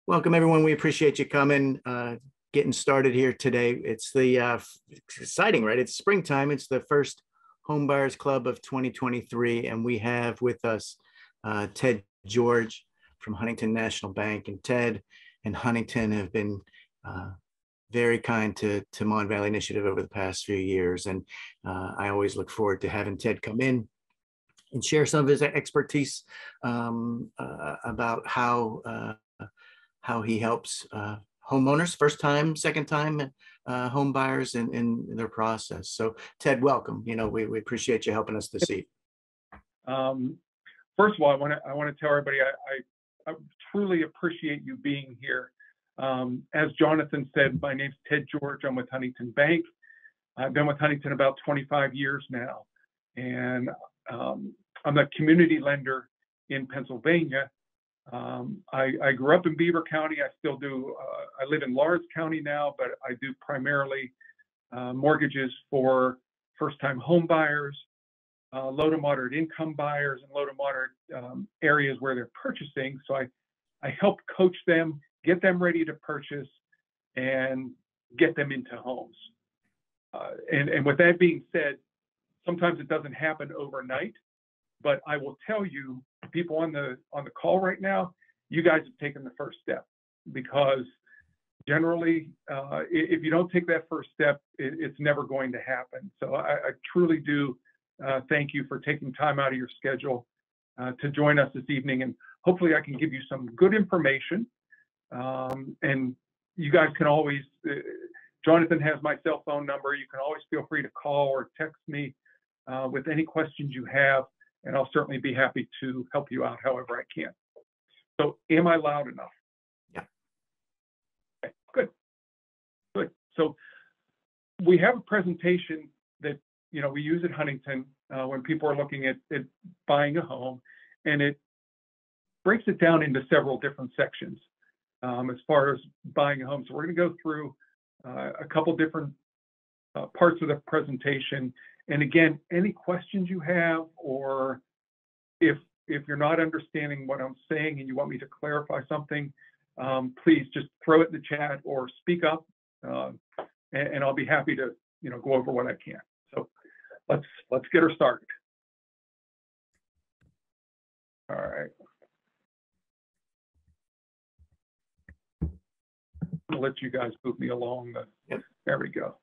Welcome, everyone. We appreciate you coming, getting started here today. It's exciting, right? It's springtime. It's the first Home Buyers Club of 2023, and we have with us Ted George from Huntington National Bank. And Ted and Huntington have been very kind to Mon Valley Initiative over the past few years, and I always look forward to having Ted come in and share some of his expertise about how he helps homeowners, first time, second time home buyers in their process. So Ted, welcome. We appreciate you helping us this evening. First of all, I want to tell everybody I truly appreciate you being here. As Jonathan said, my name's Ted George. I'm with Huntington Bank. I've been with Huntington about 25 years now, and I'm a community lender in Pennsylvania. I grew up in Beaver County. I still do. I live in Lawrence County now, but I do primarily mortgages for first-time home buyers, low to moderate income buyers, and low to moderate areas where they're purchasing. So I help coach them, get them ready to purchase, and get them into homes. And with that being said, sometimes it doesn't happen overnight. But I will tell you, people on the call right now, you guys have taken the first step, because generally, if you don't take that first step, it's never going to happen. So I truly do thank you for taking time out of your schedule to join us this evening, and hopefully I can give you some good information. And you guys can always, Jonathan has my cell phone number. You can always feel free to call or text me with any questions you have. And I'll certainly be happy to help you out however I can. So am I loud enough? Yeah. Okay, good. Good. So we have a presentation that, we use at Huntington when people are looking at buying a home, and it breaks it down into several different sections as far as buying a home. So we're going to go through a couple different parts of the presentation. And again, any questions you have, or if you're not understanding what I'm saying and you want me to clarify something, please just throw it in the chat or speak up, and I'll be happy to go over what I can. So let's get her started. All right. I'll let you guys move me along. Yep. There we go.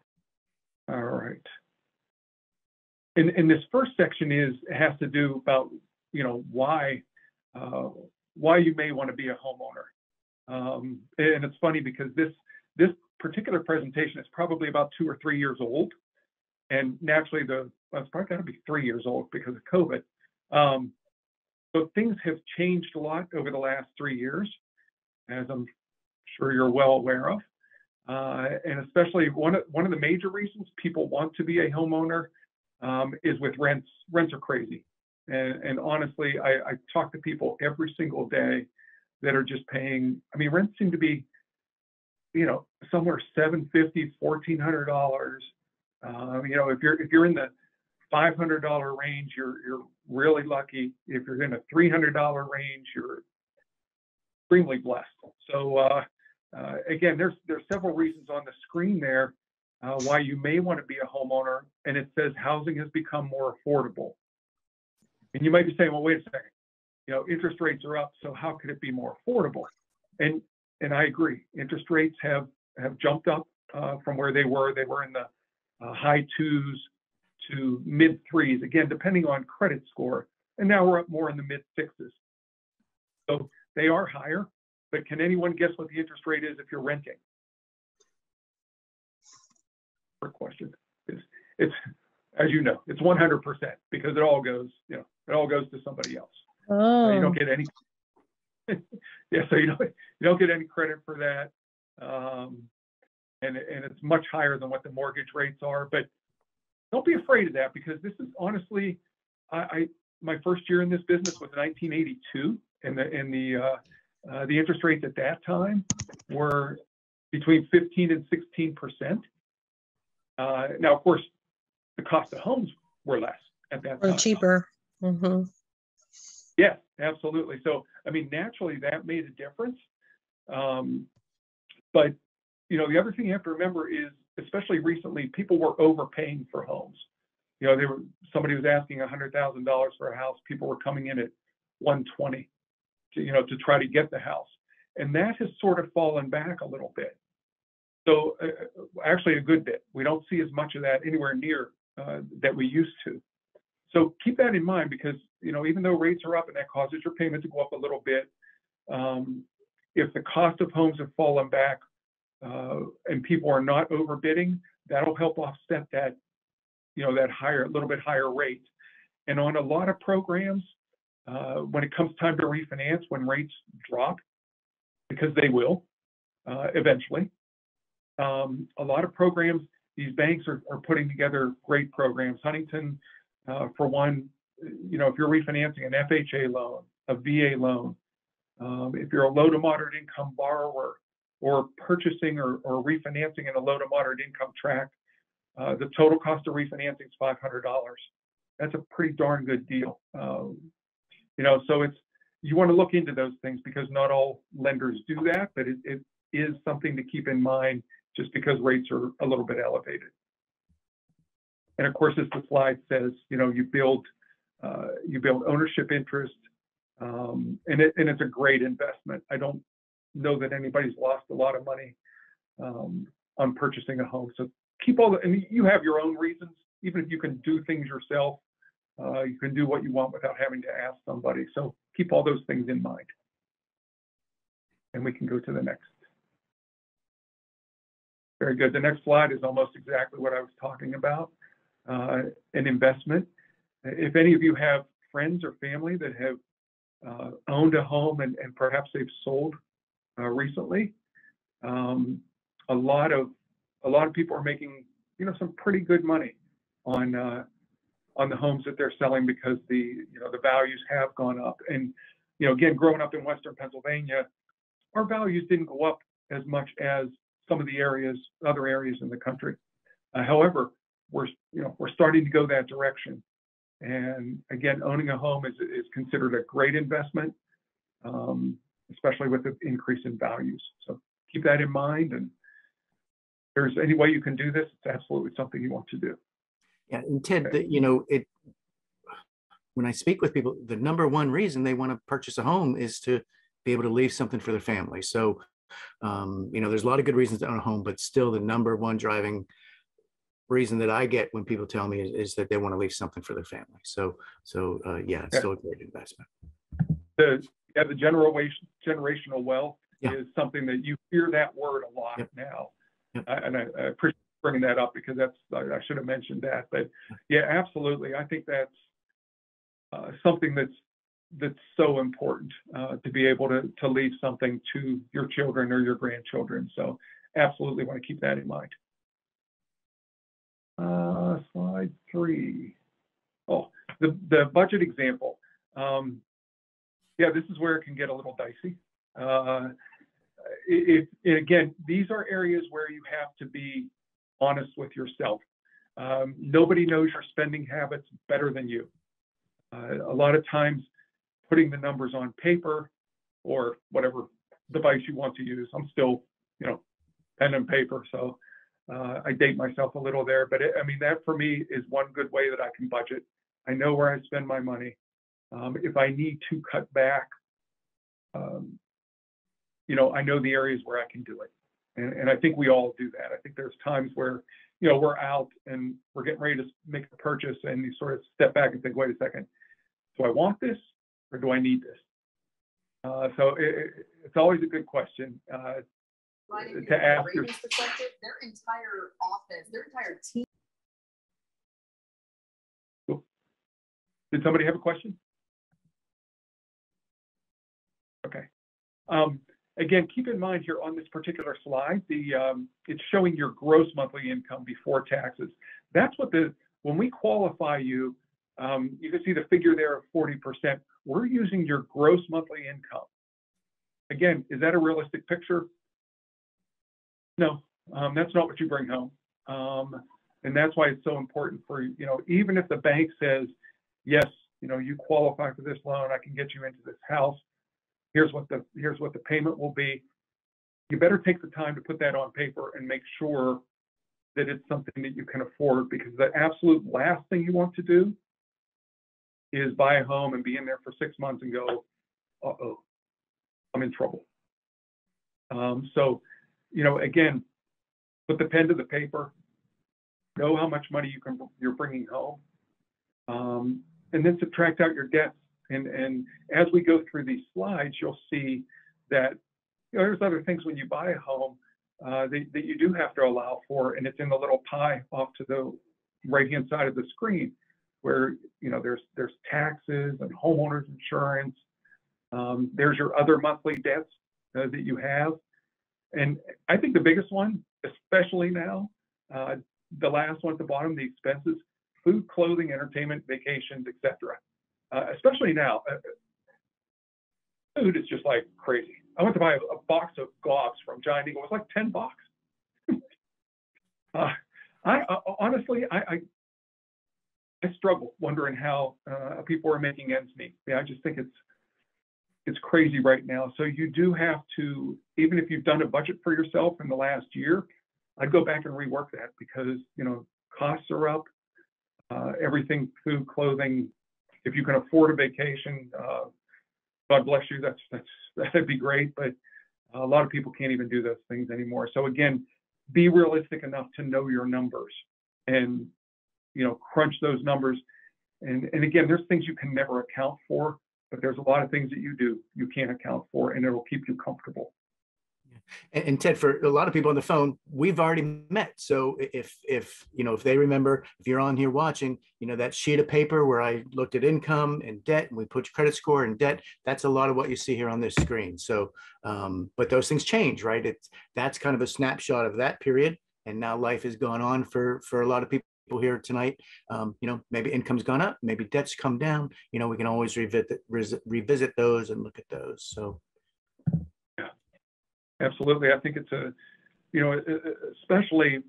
All right. And this first section has to do about why you may want to be a homeowner. And it's funny because this particular presentation is probably about 2 or 3 years old, and naturally it's probably got to be 3 years old because of COVID. So things have changed a lot over the last 3 years, as I'm sure you're well aware of, and especially one of the major reasons people want to be a homeowner is with rents. Rents are crazy. And honestly, I talk to people every single day that are just paying. I mean, rents seem to be, somewhere $750, $1,400. If you're in the $500 range, you're really lucky. If you're in a $300 range, you're extremely blessed. So again, there's several reasons on the screen there why you may want to be a homeowner, and it says housing has become more affordable. And you might be saying, well, wait a second, interest rates are up, so how could it be more affordable? And I agree, interest rates have jumped up from where they were. They were in the high 2s to mid 3s, again, depending on credit score. And now we're up more in the mid 6s. So they are higher, but can anyone guess what the interest rate is if you're renting? Question. It's as you know, it's 100% because it all goes, it all goes to somebody else. Oh. You don't get any. Yeah, so you don't get any credit for that, and it's much higher than what the mortgage rates are. But don't be afraid of that, because this is honestly, my first year in this business was 1982, and the interest rates at that time were between 15 and 16%. Now, of course, the cost of homes were less at that time. Or cheaper. Mm-hmm. Yeah, absolutely. So, I mean, naturally, that made a difference. But, you know, the other thing you have to remember is, especially recently, people were overpaying for homes. You know, somebody was asking $100,000 for a house. People were coming in at 120 to try to get the house. And that has sort of fallen back a little bit. So actually a good bit. We don't see as much of that anywhere near that we used to. So keep that in mind, because, you know, even though rates are up and that causes your payment to go up a little bit, if the cost of homes have fallen back and people are not overbidding, that'll help offset that, you know, that little bit higher rate. And on a lot of programs, when it comes time to refinance, when rates drop, because they will eventually, a lot of programs, these banks are putting together great programs. Huntington, for one, you know, if you're refinancing an FHA loan, a VA loan, if you're a low to moderate income borrower, or purchasing or refinancing in a low to moderate income tract, the total cost of refinancing is $500. That's a pretty darn good deal. You know, so you want to look into those things, because not all lenders do that, but it is something to keep in mind, just because rates are a little bit elevated. And of course, as the slide says, you know, you build ownership interest, and it's a great investment. I don't know that anybody's lost a lot of money on purchasing a home. So keep and you have your own reasons. Even if you can do things yourself, you can do what you want without having to ask somebody. So keep all those things in mind. And we can go to the next. Very good. The next slide is almost exactly what I was talking about, an investment. If any of you have friends or family that have owned a home and perhaps they've sold recently, a lot of people are making, you know, some pretty good money on the homes that they're selling, because the values have gone up. And, you know, again, growing up in Western Pennsylvania, our values didn't go up as much as some of the other areas in the country. However, we're starting to go that direction. And again, owning a home is considered a great investment, especially with the increase in values. So keep that in mind. And if there's any way you can do this, it's absolutely something you want to do. Yeah, and Ted, you know, when I speak with people, the number one reason they want to purchase a home is to be able to leave something for their family. So, you know, there's a lot of good reasons to own a home, but still the number one driving reason that I get when people tell me is that they want to leave something for their family. So yeah, it's still a great investment. The generational wealth is something that you hear that word a lot now. And I appreciate bringing that up, because I should have mentioned that. But yeah, absolutely. I think that's something that's so important, to be able to leave something to your children or your grandchildren. So absolutely want to keep that in mind. Slide 3. Oh, the budget example. Yeah, this is where it can get a little dicey. Again, these are areas where you have to be honest with yourself. Nobody knows your spending habits better than you. A lot of times, putting the numbers on paper or whatever device you want to use. I'm still, you know, pen and paper, so I date myself a little there. But I mean, that for me is one good way that I can budget. I know where I spend my money. If I need to cut back, you know, I know the areas where I can do it. And I think we all do that. I think there's times where, you know, we're out and we're getting ready to make a purchase, and you sort of step back and think, wait a second, do I want this or do I need this? So it's always a good question to ask your their entire office, their entire team. Did somebody have a question? Okay. Again, keep in mind here on this particular slide, it's showing your gross monthly income before taxes. That's what when we qualify you, you can see the figure there of 40%. We're using your gross monthly income. Again, is that a realistic picture? No, that's not what you bring home. And that's why it's so important for, you know, even if the bank says, yes, you know, you qualify for this loan, I can get you into this house. Here's what the payment will be. you better take the time to put that on paper and make sure that it's something that you can afford, because the absolute last thing you want to do is buy a home and be in there for 6 months and go, uh-oh, I'm in trouble. So, again, put the pen to the paper, know how much money you're bringing home, and then subtract out your debts. And as we go through these slides, you'll see that there's other things when you buy a home that you do have to allow for, and it's in the little pie off to the right-hand side of the screen, where there's taxes and homeowners insurance. There's your other monthly debts that you have, and I think the biggest one, especially now, the last one at the bottom, the expenses: food, clothing, entertainment, vacations, etc. Especially now, food is just like crazy. I went to buy a box of gobs from Giant Eagle. It was like $10. Honestly, I struggle wondering how people are making ends meet. Yeah, I just think it's crazy right now. So you do have to, even if you've done a budget for yourself in the last year, I'd go back and rework that, because costs are up. Everything, food, clothing. If you can afford a vacation, God bless you. That'd be great. But a lot of people can't even do those things anymore. So again, be realistic enough to know your numbers and crunch those numbers. And again, there's things you can never account for, but there's a lot of things that you can't account for, and it'll keep you comfortable. And Ted, for a lot of people on the phone, we've already met. So if they remember, if you're on here watching, that sheet of paper where I looked at income and debt, and we put your credit score and debt, that's a lot of what you see here on this screen. So, but those things change, right? That's kind of a snapshot of that period. And now life has gone on for a lot of people here tonight. Maybe income's gone up, maybe debt's come down. We can always revisit those and look at those. So. Absolutely. I think it's especially,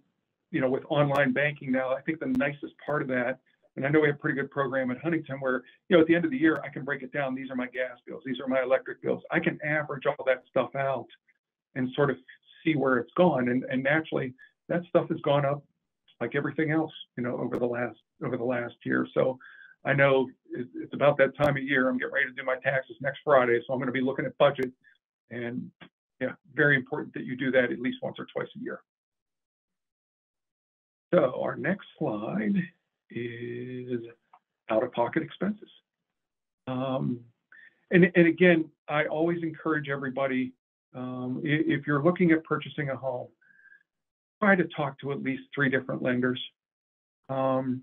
with online banking now, I think the nicest part of that, and I know we have a pretty good program at Huntington where, at the end of the year, I can break it down. These are my gas bills. These are my electric bills. I can average all that stuff out and sort of see where it's gone. And naturally, that stuff has gone up like everything else, over the last year. So I know it's about that time of year. I'm getting ready to do my taxes next Friday. So I'm going to be looking at budget, and yeah, very important that you do that at least once or twice a year. So our next slide is out-of-pocket expenses. And again, I always encourage everybody, if you're looking at purchasing a home, try to talk to at least 3 different lenders. There's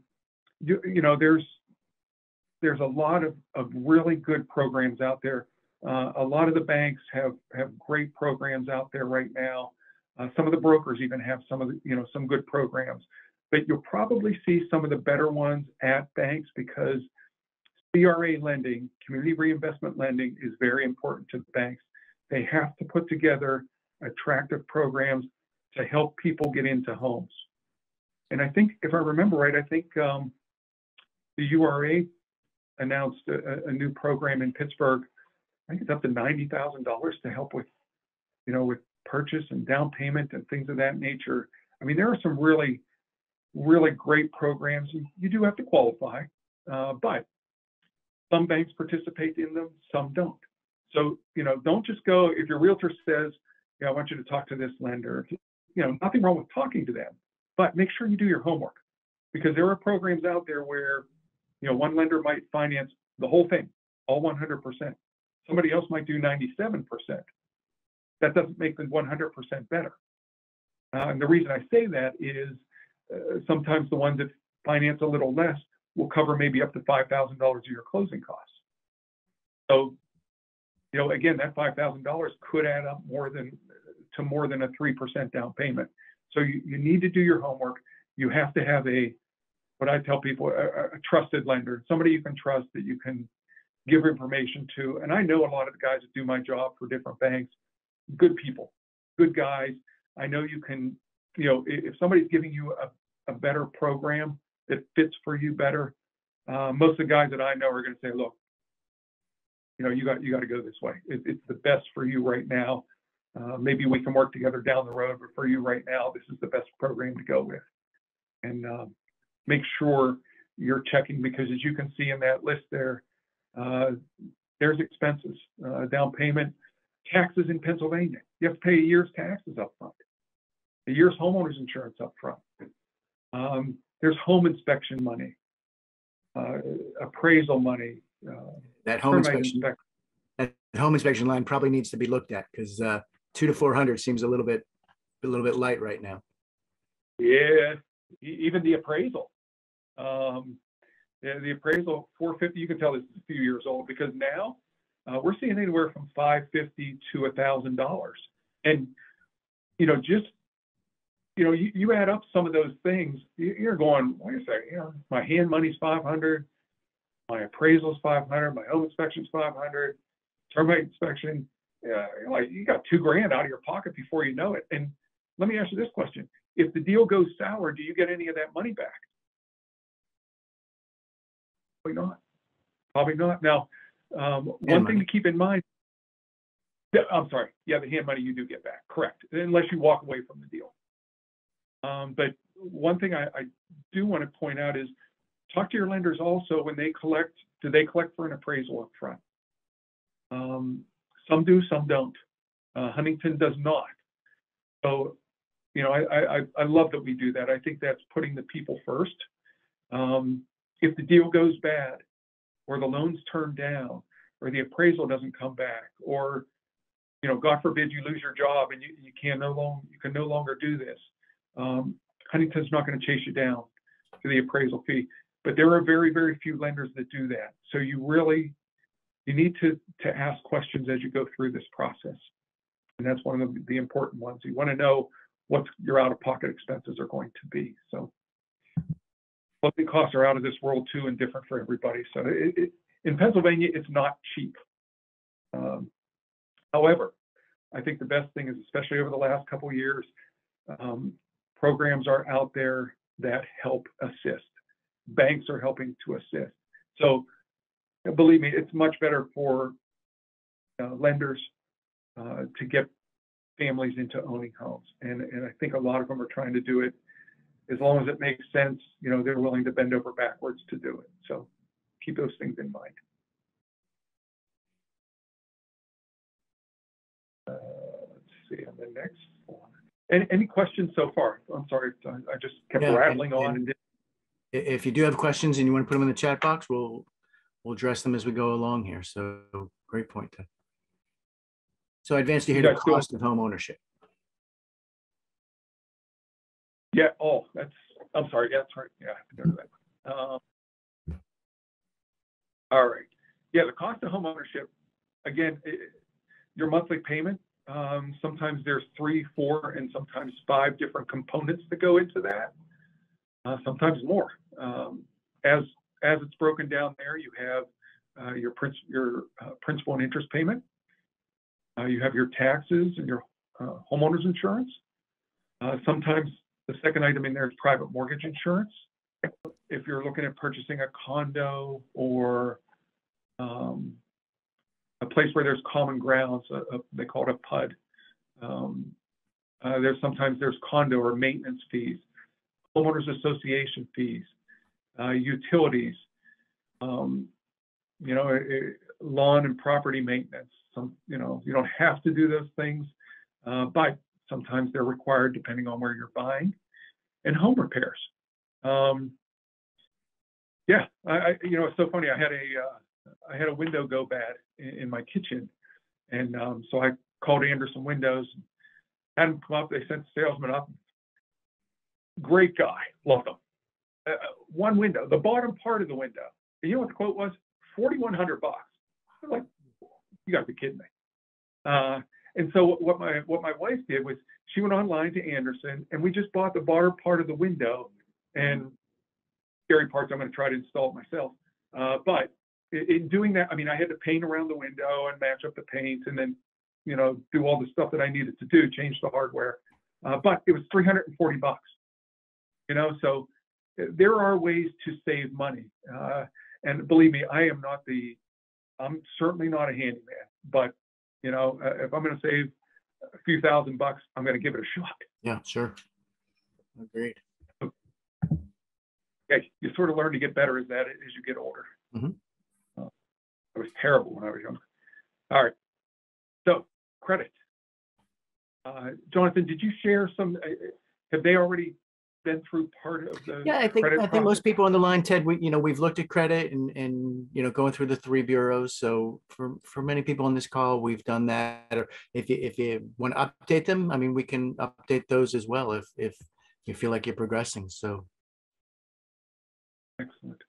a lot of really good programs out there. A lot of the banks have great programs out there right now. Some of the brokers even have some good programs, but you'll probably see some of the better ones at banks, because CRA lending, community reinvestment lending, is very important to the banks. They have to put together attractive programs to help people get into homes. And I think, if I remember right, the URA announced a new program in Pittsburgh. I think it's up to $90,000 to help with, with purchase and down payment and things of that nature. I mean, there are some really, really great programs. You do have to qualify, but some banks participate in them, some don't. So, don't just go, if your realtor says, I want you to talk to this lender, nothing wrong with talking to them, but make sure you do your homework, because there are programs out there where, one lender might finance the whole thing, all 100%. Somebody else might do 97%. That doesn't make them 100% better. And the reason I say that is sometimes the ones that finance a little less will cover maybe up to $5,000 of your closing costs. So, again, that $5,000 could add up to more than a 3% down payment. So you need to do your homework. You have to have what I tell people, a trusted lender, somebody you can trust, that you can give information to. And I know a lot of the guys that do my job for different banks, good people, good guys. I know you can, if somebody's giving you a better program that fits for you better, most of the guys that I know are going to say, look, you got to go this way. It's the best for you right now. Maybe we can work together down the road, but for you right now, this is the best program to go with. And make sure you're checking, because as you can see in that list there, there's expenses, down payment, taxes in Pennsylvania. You have to pay a year's taxes up front, a year's homeowner's insurance up front. There's home inspection money, appraisal money. That home inspection line probably needs to be looked at, because 200 to 400 seems a little bit light right now. Yeah, even the appraisal. The appraisal 450. You can tell this is a few years old, because now we're seeing anywhere from $550 to $1,000. And you add up some of those things, you're going, wait a second, my hand money's $500, my appraisal's $500, my home inspection's $500, termite inspection. You got $2,000 out of your pocket before you know it. And let me ask you this question: if the deal goes sour, do you get any of that money back? Probably not. Probably not. Now, one thing to keep in mind. I'm sorry. Yeah, the hand money you do get back. Correct. Unless you walk away from the deal. But one thing I do want to point out is, talk to your lenders also when they collect. Do they collect for an appraisal up front? Some do, some don't. Huntington does not. So, I love that we do that. I think that's putting the people first. If the deal goes bad, or the loan's turned down, or the appraisal doesn't come back, or God forbid you lose your job and you can no longer do this, Huntington's not going to chase you down to the appraisal fee. But there are very, very few lenders that do that. So you need to ask questions as you go through this process, and that's one of the important ones. You want to know what your out-of-pocket expenses are going to be. So closing costs are out of this world too, and different for everybody. So in Pennsylvania, it's not cheap. However, I think the best thing is, especially over the last couple of years, programs are out there that help assist. Banks are helping to assist. So believe me, it's much better for lenders to get families into owning homes. And I think a lot of them are trying to do it. As long as it makes sense, they're willing to bend over backwards to do it. So keep those things in mind. Let's see on the next one. Any questions so far? I'm sorry, I just kept rattling on. And if you do have questions and you want to put them in the chat box, we'll address them as we go along here. So great point. So advanced, you hear the cost of home ownership. Yeah. Oh, I'm sorry. Yeah, that's right. Yeah, I have to go to that. All right. Yeah, the cost of home ownership. Again, your monthly payment. Sometimes there's 3, 4, and sometimes 5 different components that go into that. Sometimes more. As it's broken down there, you have your principal and interest payment. You have your taxes and your homeowner's insurance. Sometimes the second item in there is private mortgage insurance. If you're looking at purchasing a condo or a place where there's common grounds, they call it a PUD. There's condo or maintenance fees, homeowners association fees, utilities, lawn and property maintenance. You don't have to do those things, but sometimes they're required depending on where you're buying, and home repairs. It's so funny. I had a window go bad in my kitchen, and so I called Anderson Windows, had them come up. They sent the salesman up. Great guy, loved him. One window, the bottom part of the window. And you know what the quote was? $4,100. I'm like, you got to be kidding me. And so what my wife did was she went online to Anderson, and we just bought the bottom part of the window. And scary parts, I'm going to try to install it myself. But in doing that, I had to paint around the window and match up the paint, and then do all the stuff that I needed to do, change the hardware. But it was $340. So there are ways to save money. And believe me, I'm certainly not a handyman, but if I'm going to save a few $1,000, I'm going to give it a shot. Yeah, sure. Agreed. Yeah, you sort of learn to get better as you get older. Mhm. I was terrible when I was younger. All right. So credit. Jonathan, did you share some? Have they already been through part of the Yeah, I think credit most people on the line, Ted, we've looked at credit and going through the three bureaus. So for many people on this call, we've done that. Or if you want to update them, I mean, we can update those as well if you feel like you're progressing. So Excellent.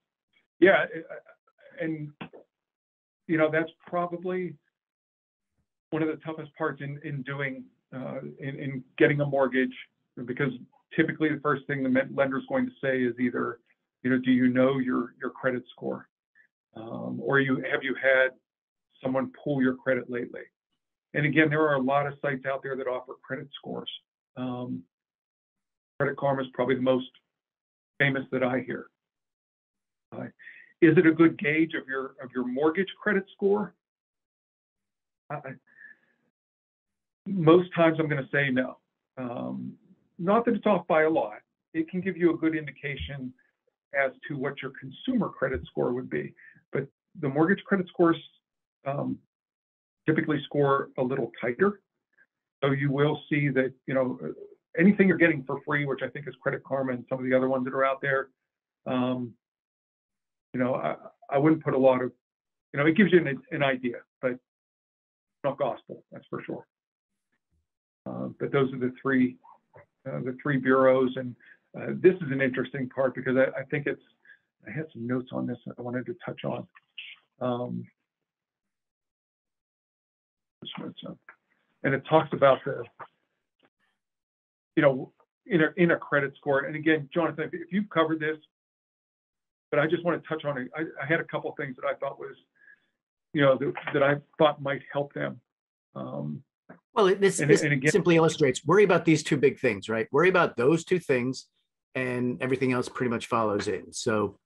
Yeah, and that's probably one of the toughest parts in doing in getting a mortgage, because typically the first thing the lender's going to say is either, do you know your credit score, or have you had someone pull your credit lately? And again, there are a lot of sites out there that offer credit scores. Credit Karma is probably the most famous that I hear. Is it a good gauge of your mortgage credit score? Most times I'm going to say no. Not that it's off by a lot. It can give you a good indication as to what your consumer credit score would be. But the mortgage credit scores typically score a little tighter. So you will see that, anything you're getting for free, which I think is Credit Karma and some of the other ones that are out there, I wouldn't put a lot of, it gives you an idea, but not gospel, that's for sure. But those are the three bureaus, and this is an interesting part because I think I had some notes on this that I wanted to touch on. And it talks about the, in a credit score. And again, Jonathan, if you've covered this, but I just want to touch on it. I had a couple of things that I thought was, that I thought might help them. well, this again, simply illustrates, worry about these two big things, right? Worry about those two things and everything else pretty much follows in. So,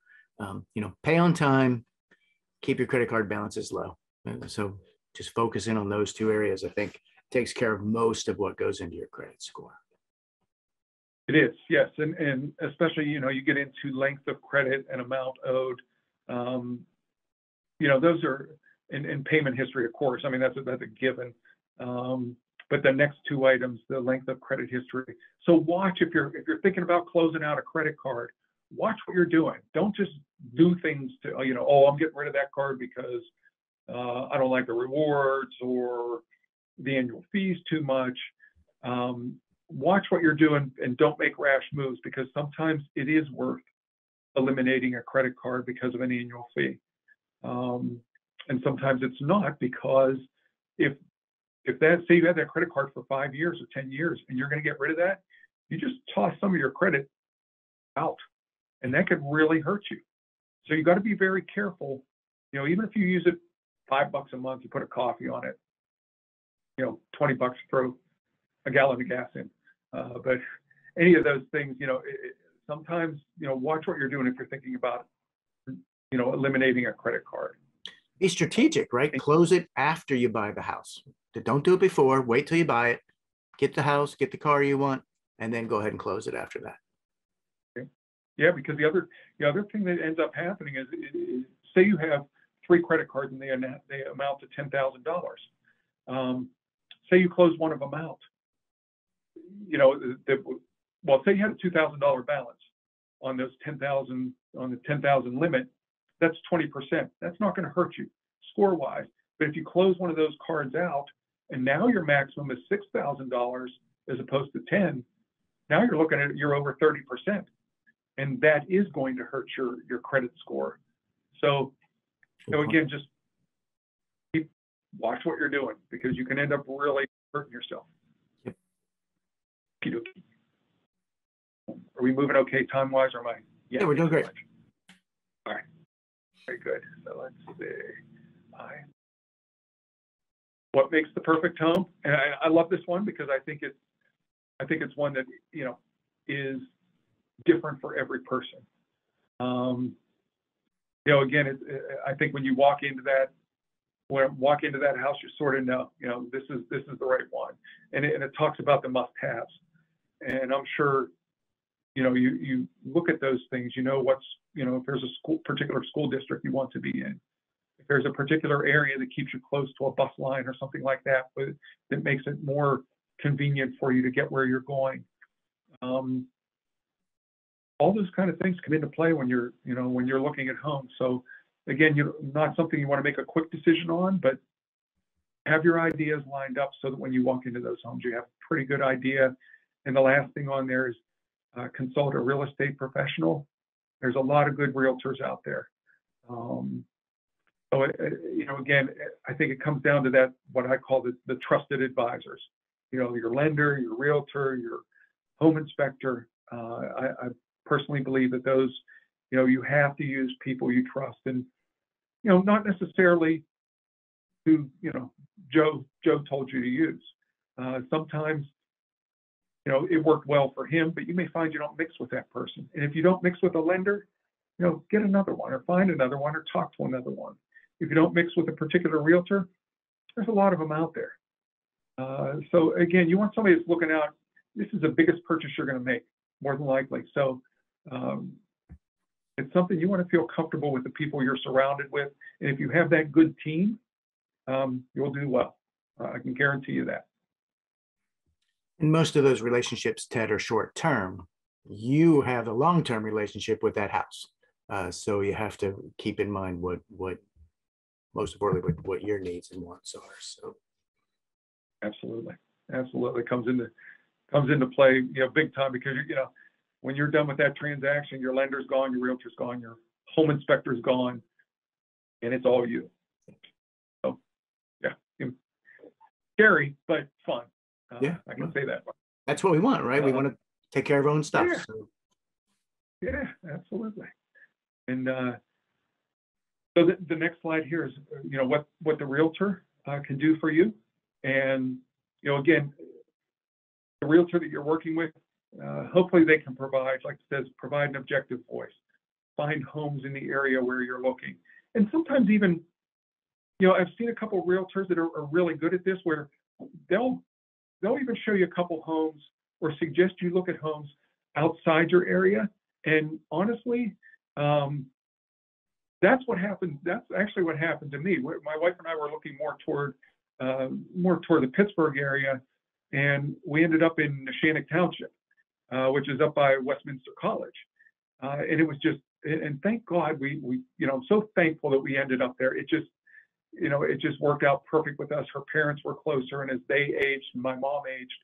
pay on time, keep your credit card balances low. And so just focus in on those two areas, I think takes care of most of what goes into your credit score. It is, yes. And especially, you get into length of credit and amount owed. Those are, and payment history, of course. I mean, that's a given. But the next two items, the length of credit history. So watch, if you're thinking about closing out a credit card, watch what you're doing. Don't just do things to, I'm getting rid of that card because I don't like the rewards or the annual fees too much. Watch what you're doing and don't make rash moves, because sometimes it is worth eliminating a credit card because of an annual fee. And sometimes it's not, because if say you had that credit card for 5 years or 10 years and you're going to get rid of that, you just toss some of your credit out, and that could really hurt you. So you got to be very careful. Even if you use it $5 a month, you put a coffee on it, $20, throw a gallon of gas in. But any of those things, sometimes, watch what you're doing if you're thinking about, eliminating a credit card. Be strategic, right? Close it after you buy the house. Don't do it before. Wait till you buy it. Get the house, get the car you want, and then go ahead and close it after that. Okay. Yeah, because the other thing that ends up happening is say you have 3 credit cards and they amount to $10,000. Say you close one of them out. Say you had a $2,000 balance on those 10,000 on the 10,000 limit. That's 20%. That's not going to hurt you score-wise. But if you close one of those cards out and now your maximum is $6,000 as opposed to 10, now you're looking at you're over 30%, and that is going to hurt your credit score. So again, just watch what you're doing, because you can end up really hurting yourself. Yep. Are we moving okay time-wise, or am I? Yeah, we're doing great. All right. Very good. So let's see. What makes the perfect home? And I love this one because I think it's one that is different for every person. Again, I think when you walk into that house, you sort of know, this is the right one. and it talks about the must-haves. And I'm sure, you look at those things, what's, if there's a particular school district you want to be in, if there's a particular area that keeps you close to a bus line or something like that, but that makes it more convenient for you to get where you're going. All those kind of things come into play when you're looking at homes. So again, not something you want to make a quick decision on, but have your ideas lined up so that when you walk into those homes, you have a pretty good idea. And the last thing on there is consult a real estate professional. There's a lot of good realtors out there. So, again, I think it comes down to that, what I call the trusted advisors. Your lender, your realtor, your home inspector. I personally believe that those, you have to use people you trust, and, not necessarily who, Joe told you to use. Sometimes, it worked well for him, but you may find you don't mix with that person. And if you don't mix with a lender, get another one, or find another one, or talk to another one. If you don't mix with a particular realtor, there's a lot of them out there. So again, you want somebody that's looking out. This is the biggest purchase you're going to make, more than likely. So it's something you want to feel comfortable with the people you're surrounded with. And if you have that good team, you'll do well. I can guarantee you that. And most of those relationships, Ted, are short term. You have a long-term relationship with that house. So you have to keep in mind what most importantly, what your needs and wants are. So absolutely comes into play, big time, because when you're done with that transaction, your lender's gone, your realtor's gone, your home inspector's gone, and it's all you. So yeah, scary but fun. Yeah, I can say that. That's what we want, right? We want to take care of our own stuff. Yeah, so. Yeah, absolutely. And so the next slide here is, what the realtor can do for you. And, again, the realtor that you're working with, hopefully they can provide, like it says, provide an objective voice, find homes in the area where you're looking. And sometimes even, I've seen a couple of realtors that are really good at this, where they'll even show you a couple homes or suggest you look at homes outside your area. And honestly, that's what happened. That's actually what happened to me. My wife and I were looking more toward the Pittsburgh area, and we ended up in Neshannock Township, which is up by Westminster College. And it was just, and thank God I'm so thankful that we ended up there. It just worked out perfect with us. Her parents were closer, and as they aged, my mom aged,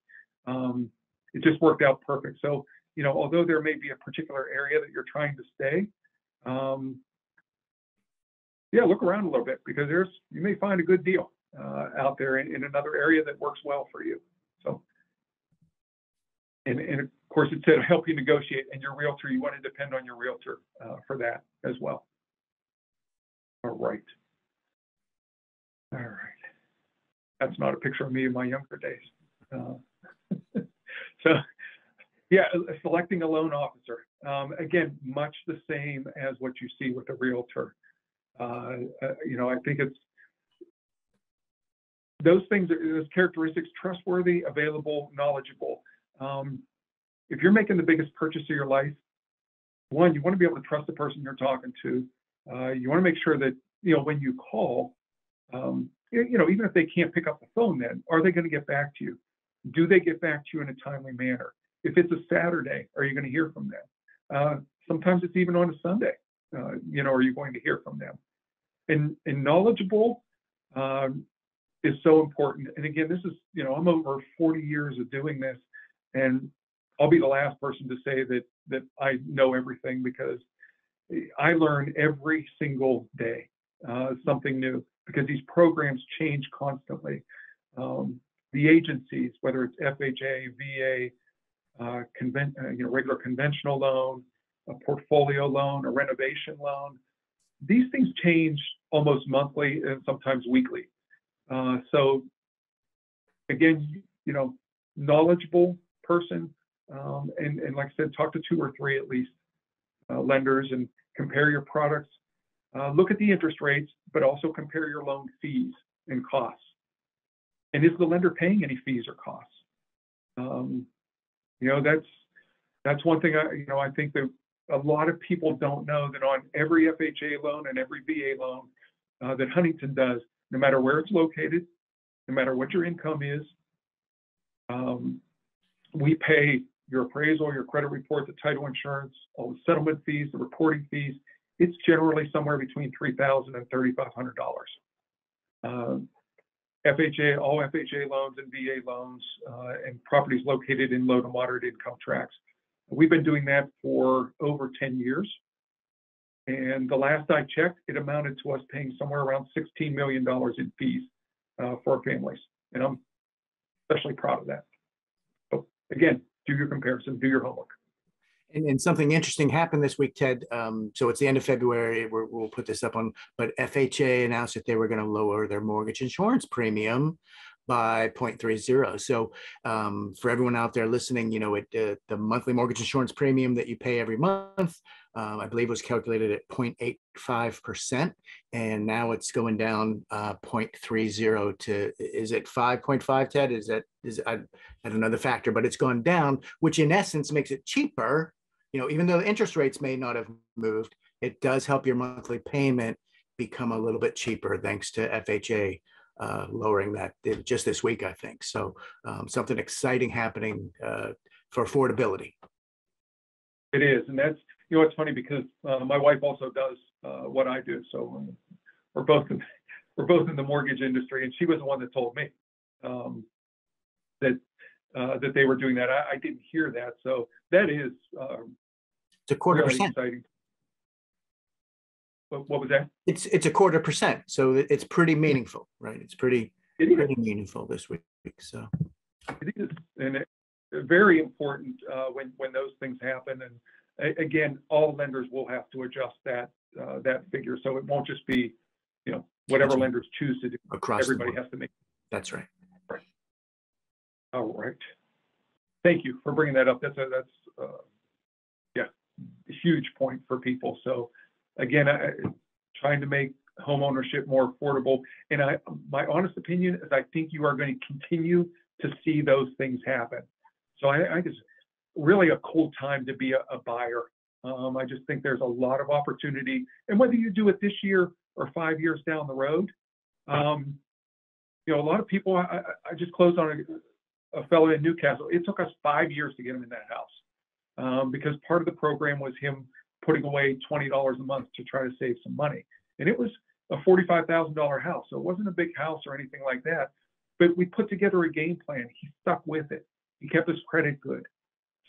it just worked out perfect. So, although there may be a particular area that you're trying to stay, look around a little bit, because you may find a good deal out there in another area that works well for you. So, and of course, it said help you negotiate, and your realtor, you want to depend on your realtor for that as well. All right. That's not a picture of me in my younger days. So, selecting a loan officer. Again, much the same as what you see with a realtor. I think it's those things, those characteristics: trustworthy, available, knowledgeable. If you're making the biggest purchase of your life, one, you want to be able to trust the person you're talking to. You want to make sure that, when you call, even if they can't pick up the phone, then are they going to get back to you? Do they get back to you in a timely manner? If it's a Saturday, are you going to hear from them? Sometimes it's even on a Sunday. Are you going to hear from them? And knowledgeable is so important. And again, this is, I'm over 40 years of doing this, and I'll be the last person to say that I know everything, because I learn every single day something new, because these programs change constantly. The agencies, whether it's FHA, VA, regular conventional loan, a portfolio loan, a renovation loan, these things change almost monthly and sometimes weekly. So again, knowledgeable person, and like I said, talk to 2 or 3 at least lenders, and compare your products. Look at the interest rates, but also compare your loan fees and costs. And is the lender paying any fees or costs? You know, that's one thing I think that a lot of people don't know, that on every FHA loan and every VA loan that Huntington does, no matter where it's located, no matter what your income is, we pay your appraisal, your credit report, the title insurance, all the settlement fees, the reporting fees. It's generally somewhere between $3,000 and $3,500. FHA, all FHA loans and VA loans, and properties located in low to moderate income tracts. We've been doing that for over 10 years. And the last I checked, it amounted to us paying somewhere around $16 million in fees for our families. And I'm especially proud of that. So again, do your comparison, do your homework. And something interesting happened this week, Ted. So it's the end of February. We'll put this up on, but FHA announced that they were going to lower their mortgage insurance premium by 0.30. So for everyone out there listening, you know, the monthly mortgage insurance premium that you pay every month, I believe was calculated at 0.85%. And now it's going down 0.30 to, is it 5.5, Ted? I don't know the factor, but it's gone down, which in essence makes it cheaper. You know, even though the interest rates may not have moved, it does help your monthly payment become a little bit cheaper thanks to FHA lowering that just this week, I think. So something exciting happening for affordability. It is, and that's, you know, it's funny because my wife also does what I do. So we're both in the mortgage industry, and she was the one that told me that they were doing that. I didn't hear that, so that is it's a quarter really percent. exciting. What was that? It's a 0.25%, so it's pretty meaningful, right? It's pretty meaningful this week. So it is, and very important when those things happen. And again, all lenders will have to adjust that figure, so it won't just be, you know, whatever lenders choose to do. Across everybody has to make. That's right. Right. All right. Thank you for bringing that up. That's a huge point for people. So again, trying to make home ownership more affordable. And my honest opinion is I think you are going to continue to see those things happen. So I think it's really a cool time to be a buyer. I just think there's a lot of opportunity. And whether you do it this year or 5 years down the road, you know, a lot of people, I just closed on a fellow in Newcastle. It took us 5 years to get him in that house because part of the program was him putting away $20 a month to try to save some money. And it was a $45,000 house. So it wasn't a big house or anything like that, but we put together a game plan. He stuck with it. He kept his credit good.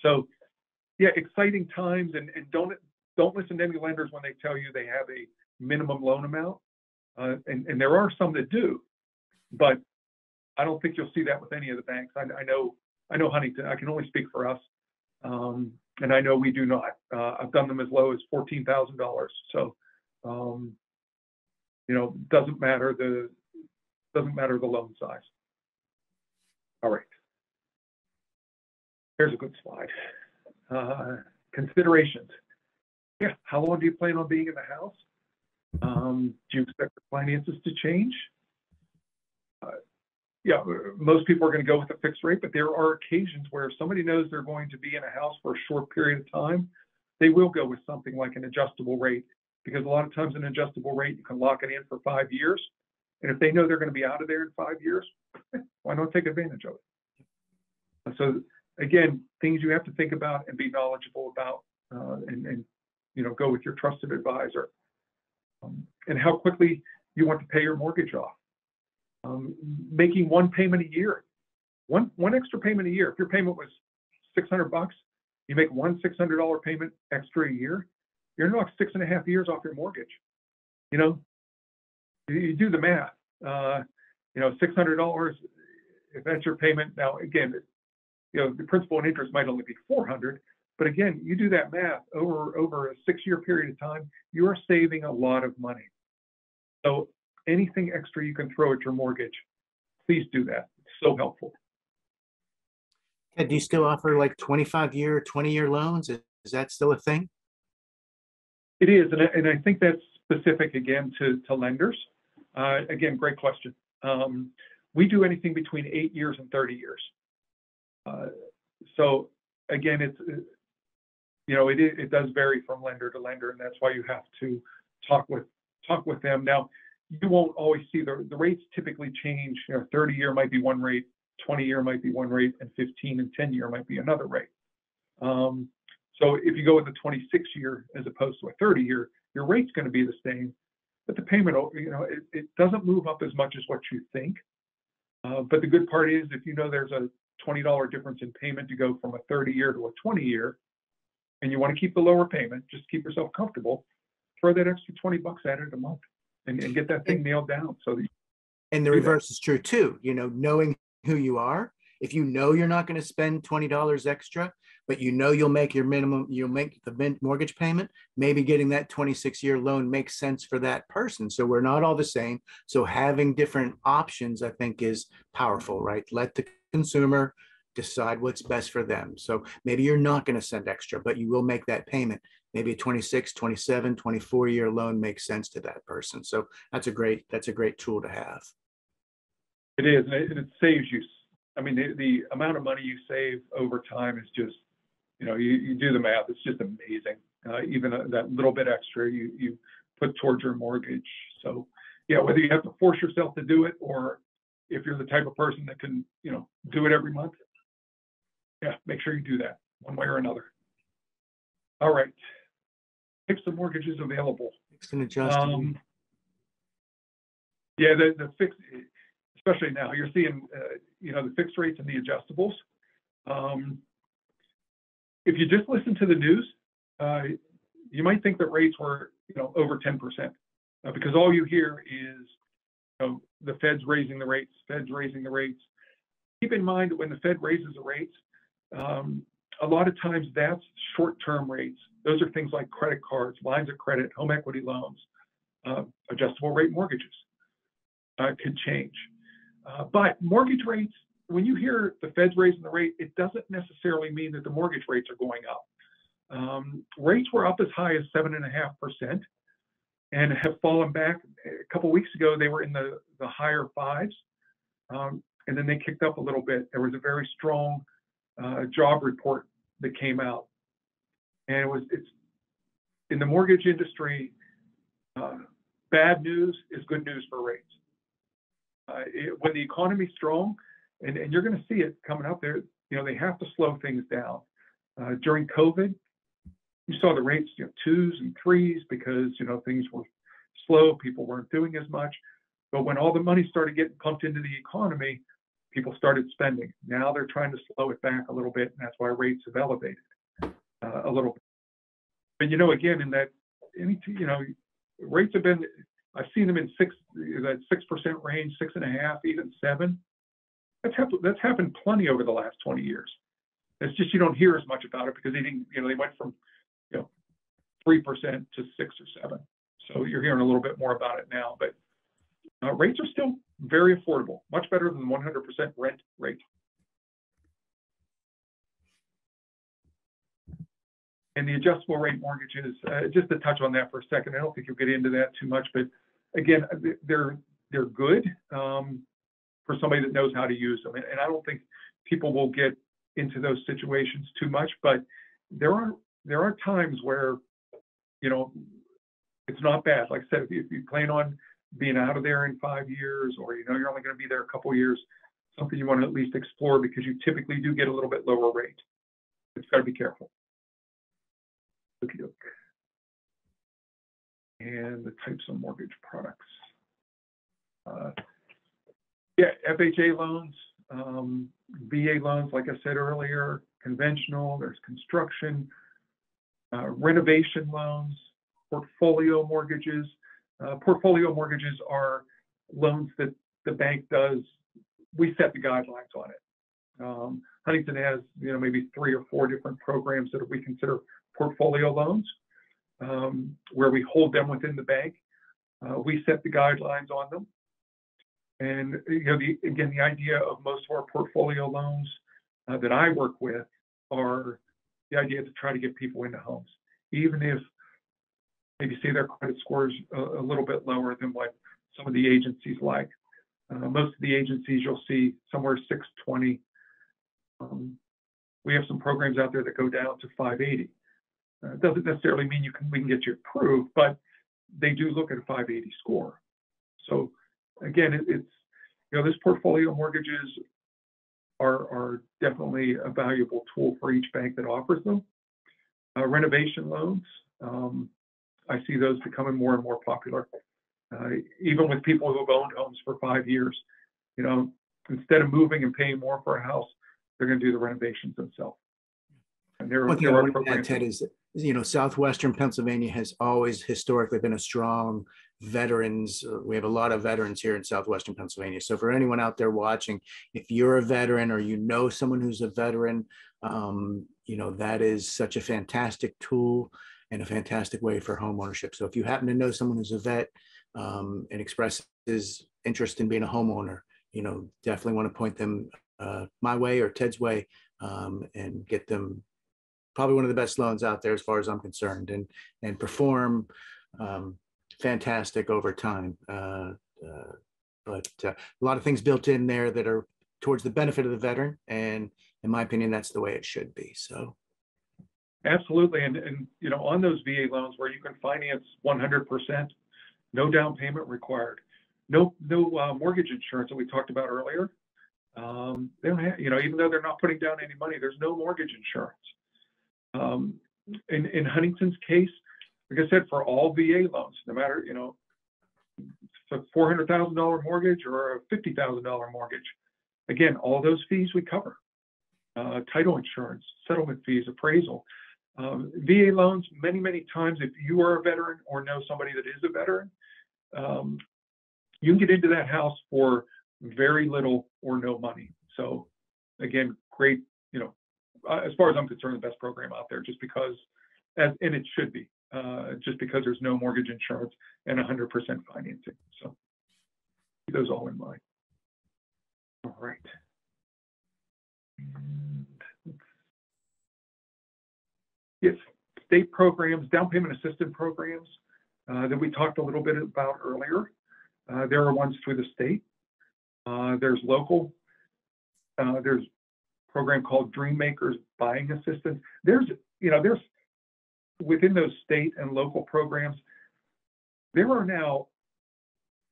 So yeah, exciting times, and don't listen to any lenders when they tell you they have a minimum loan amount. And there are some that do, but I don't think you'll see that with any of the banks. I know Huntington, I can only speak for us. And I know we do not. I've done them as low as $14,000. So, you know, doesn't matter the loan size. All right. Here's a good slide. Considerations. Yeah. How long do you plan on being in the house? Do you expect the finances to change? Yeah, most people are going to go with a fixed rate, but there are occasions where if somebody knows they're going to be in a house for a short period of time, they will go with something like an adjustable rate, because a lot of times an adjustable rate, you can lock it in for 5 years. And if they know they're going to be out of there in 5 years, why not take advantage of it? So again, things you have to think about and be knowledgeable about, and you know, go with your trusted advisor. And how quickly you want to pay your mortgage off. Making one payment a year, one extra payment a year. If your payment was $600, you make one $600 payment extra a year, you're going to knock 6.5 years off your mortgage. You know, you do the math. You know, $600, if that's your payment. Now, again, you know, the principal and interest might only be $400, but again, you do that math over a 6-year period of time, you are saving a lot of money. So anything extra you can throw at your mortgage, please do that. It's so helpful. And do you still offer like 25-year, 20-year loans? Is that still a thing? It is, and I think that's specific again to lenders. Again, great question. We do anything between 8 years and 30 years. So again, it does vary from lender to lender, and that's why you have to talk with them. Now, you won't always see the rates typically change. 30-year might be one rate, 20-year might be one rate, and 15 and 10-year might be another rate. So if you go with a 26-year as opposed to a 30-year, your rate's going to be the same, but the payment, it doesn't move up as much as what you think. But the good part is, if there's a $20 difference in payment to go from a 30-year to a 20-year, and you want to keep the lower payment, just keep yourself comfortable, throw that extra 20 bucks at it a month and get that thing nailed down. And the reverse is true too. Knowing who you are, if you're not going to spend $20 extra, but you'll make your minimum, you'll make the mortgage payment, maybe getting that 26-year loan makes sense for that person. So we're not all the same. So having different options, I think, is powerful, right? Let the consumer decide what's best for them. So maybe you're not going to send extra, but you will make that payment. Maybe a 26, 27, 24-year loan makes sense to that person. So that's a great tool to have. It is, and it saves you. I mean, the amount of money you save over time is just, you do the math, it's just amazing. Even that little bit extra you put towards your mortgage. So yeah, whether you have to force yourself to do it, or if you're the type of person that can, do it every month, yeah, make sure you do that one way or another. All right. Types of mortgages available. Fixed and adjustable. Yeah, the fixed, especially now, you're seeing, the fixed rates and the adjustables. If you just listen to the news, you might think that rates were, over 10%, because all you hear is, the Fed's raising the rates, Fed's raising the rates. Keep in mind that when the Fed raises the rates, a lot of times that's short-term rates. Those are things like credit cards, lines of credit, home equity loans, adjustable rate mortgages could change. But mortgage rates, when you hear the Fed's raising the rate, it doesn't necessarily mean that the mortgage rates are going up. Rates were up as high as 7.5% and have fallen back. A couple of weeks ago, they were in the higher fives, and then they kicked up a little bit. There was a very strong job report that came out, and it's in the mortgage industry. Bad news is good news for rates. When the economy's strong, and you're going to see it coming up there, they have to slow things down. During COVID, you saw the rates, 2s and 3s, because things were slow, people weren't doing as much. But when all the money started getting pumped into the economy, people started spending. Now they're trying to slow it back a little bit, and that's why rates have elevated a little bit. But again, in that, rates have been, I've seen them in that 6% range, 6.5, even 7. That's happened plenty over the last 20 years. It's just you don't hear as much about it because they went from 3% to 6 or 7. So you're hearing a little bit more about it now. But rates are still very affordable, much better than 100% rent rate. And the adjustable rate mortgages, just to touch on that for a second, I don't think you'll get into that too much, but again, they're good for somebody that knows how to use them. And I don't think people will get into those situations too much, but there are times where, it's not bad. Like I said, if you plan on being out of there in 5 years, or you're only going to be there a couple of years, something you want to at least explore, because you typically do get a little bit lower rate. It's got to be careful. And the types of mortgage products. FHA loans, VA loans, like I said earlier, conventional, there's construction, renovation loans, portfolio mortgages. Portfolio mortgages are loans that the bank does. We set the guidelines on it. Huntington has, maybe 3 or 4 different programs that we consider portfolio loans, where we hold them within the bank. We set the guidelines on them. And, the idea of most of our portfolio loans that I work with are the idea to try to get people into homes, even if maybe say their credit score is a little bit lower than what some of the agencies like. Most of the agencies you'll see somewhere 620. We have some programs out there that go down to 580. It doesn't necessarily mean we can get you approved, but they do look at a 580 score. So again, it's, this portfolio mortgages are definitely a valuable tool for each bank that offers them. Renovation loans, I see those becoming more and more popular, even with people who have owned homes for 5 years. Instead of moving and paying more for a house, they're going to do the renovations themselves. And One thing I want to add, Ted, is Southwestern Pennsylvania has always historically been a strong veterans. We have a lot of veterans here in Southwestern Pennsylvania. So for anyone out there watching, if you're a veteran or someone who's a veteran, that is such a fantastic tool and a fantastic way for home ownership. So if you happen to know someone who's a vet and expresses interest in being a homeowner, definitely want to point them my way or Ted's way and get them probably one of the best loans out there as far as I'm concerned, and perform fantastic over time. But a lot of things built in there that are towards the benefit of the veteran, and in my opinion, that's the way it should be. So absolutely. And on those VA loans where you can finance 100%, no down payment required, no mortgage insurance that we talked about earlier. They don't have, even though they're not putting down any money, there's no mortgage insurance. In Huntington's case, like I said, for all VA loans, no matter, it's a $400,000 mortgage or a $50,000 mortgage, again, all those fees we cover. Title insurance, settlement fees, appraisal. VA loans, many times, if you are a veteran or know somebody that is a veteran, you can get into that house for very little or no money. So again, great, as far as I'm concerned, the best program out there, just because, and it should be, just because there's no mortgage insurance and 100% financing. So keep those all in mind. All right. Yes, state programs, down payment assistance programs that we talked a little bit about earlier. There are ones through the state. There's local. There's a program called Dream Makers Buying Assistance. There's within those state and local programs, there are now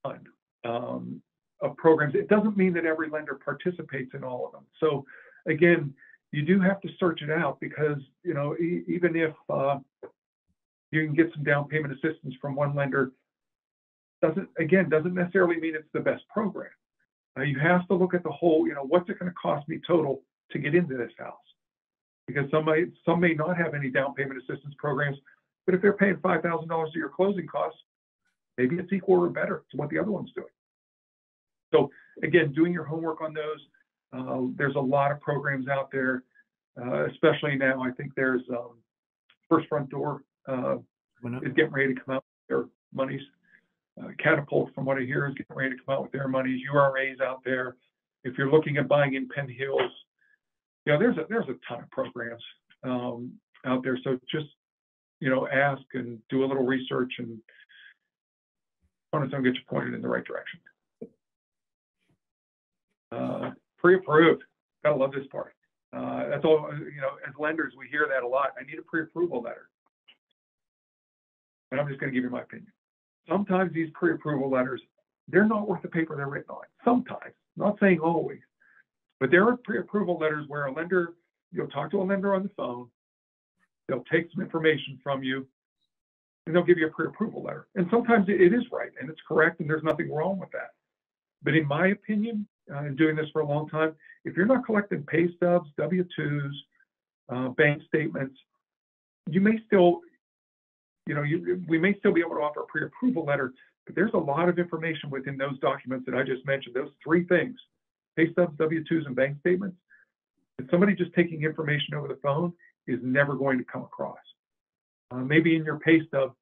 of programs. It doesn't mean that every lender participates in all of them. So again, you do have to search it out, because even if you can get some down payment assistance from one lender, doesn't necessarily mean it's the best program. You have to look at the whole, what's it going to cost me total to get into this house? Because some may not have any down payment assistance programs, but if they're paying $5,000 of your closing costs, maybe it's equal or better to what the other one's doing. So again, doing your homework on those. There's a lot of programs out there, especially now. I think there's First Front Door is getting ready to come out with their monies. Catapult, from what I hear, is getting ready to come out with their monies. URA's out there. If you're looking at buying in Penn Hills, there's a ton of programs out there. So just ask and do a little research, and honestly, I'll get you pointed in the right direction. Pre-approved. Gotta love this part. That's all. As lenders, we hear that a lot. I need a pre-approval letter, and I'm just going to give you my opinion. Sometimes these pre-approval letters, they're not worth the paper they're written on. Sometimes, not saying always, but there are pre-approval letters where a lender, you'll talk to a lender on the phone, they'll take some information from you, and they'll give you a pre-approval letter. And sometimes it is right and it's correct, and there's nothing wrong with that. But in my opinion, and doing this for a long time, if you're not collecting pay stubs, W-2s, bank statements, you may still, we may still be able to offer a pre-approval letter, but there's a lot of information within those documents that I just mentioned, those three things, pay stubs, W-2s, and bank statements, that somebody just taking information over the phone is never going to come across. Maybe in your pay stub,